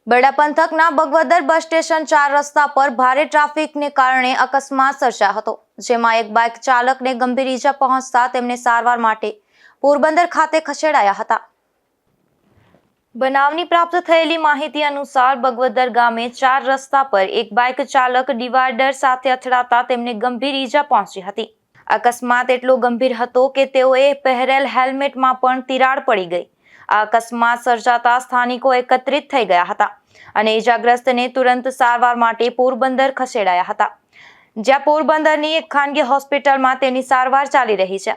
બરડા પંથકના Bagvadar bus station 4 રસ્તા પર ભારે ટ્રાફિકને કારણે અકસ્માત સર્જાયો હતો, જેમાં એક બાઇક ચાલકને ગંભીર ઈજા પહોંચતા તેમને સારવાર માટે પોરબંદર ખાતે ખસેડાયા હતા। બનાવની પ્રાપ્ત થયેલી માહિતી અનુસાર બગવદર ગામે 4 રસ્તા પર એક બાઇક ચાલક ડિવાઈડર સાથે અથડાતા તેમને ગંભીર ઈજા પહોંચી હતી। અકસ્માત એટલો ગંભીર હતો કે તેઓએ પહેરેલ હેલ્મેટમાં પણ તિરાડ પડી ગઈ। આ અકસ્માત સર્જાતા સ્થાનિકો એકત્રિત થઈ ગયા હતા અને ઈજાગ્રસ્તને તુરંત સારવાર માટે પોરબંદર ખસેડાયા હતા, જ્યાં પોરબંદરની એક ખાનગી હોસ્પિટલમાં તેની સારવાર ચાલી રહી છે।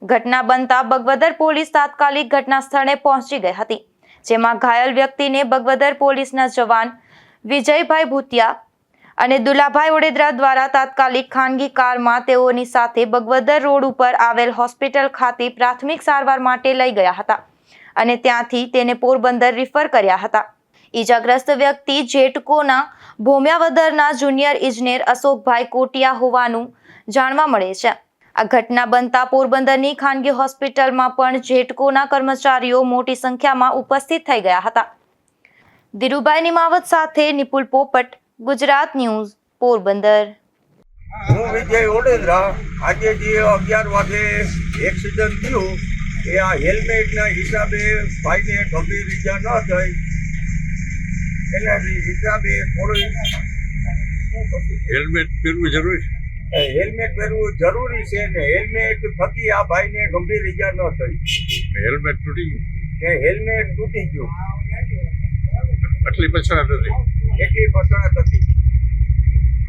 ઘટના બનતા બગવદર પોલીસ તાત્કાલિક ઘટના સ્થળે પહોંચી ગઈ હતી, જેમાં ઘાયલ વ્યક્તિને બગવદર પોલીસના જવાન વિજયભાઈ ભૂતિયા અને દુલાભાઈ ઓડેદરા દ્વારા તાત્કાલિક ખાનગી કારમાં તેઓની સાથે બગવદર રોડ ઉપર આવેલ હોસ્પિટલ ખાતે પ્રાથમિક સારવાર માટે લઈ ગયા હતા અને ત્યાંથી તેને પોરબંદર રિફર કર્યા હતા। ઈજાગ્રસ્ત વ્યક્તિ જેટકોના ભોમિયાવદરના જુનિયર ઇજનેર અશોકભાઈ કોટિયા હોવાનું જાણવા મળે છે। આ ઘટના બનતા પોરબંદરની ખાનગી હોસ્પિટલમાં પણ જેટકોના કર્મચારીઓ મોટી સંખ્યામાં ઉપસ્થિત થઈ ગયા હતા। ધીરુભાઈ નિમાવત સાથે નિપુલ પોપટ, ગુજરાત ન્યૂઝ, પોરબંદર। હું વિજય ઓડેદરા। આજે જે 11 વાગે એક્સિડન્ટ થયું એ આ હેલ્મેટના હિસાબે ભાઈને ગંભીર ઈજા ન થઈ, એના હિસાબે થોડી હેલ્મેટ પહેરવું જરૂરી છે। હેલ્મેટ પહેરવું જરૂરી છે ને હેલ્મેટ થકી આ ભાઈને ગંભીર ઈજા ન થઈ। હેલ્મેટ તૂટી ગયું, હેલ્મેટ તૂટી ગયું, આટલી પછાત હતી। એટલી પછાત હતી।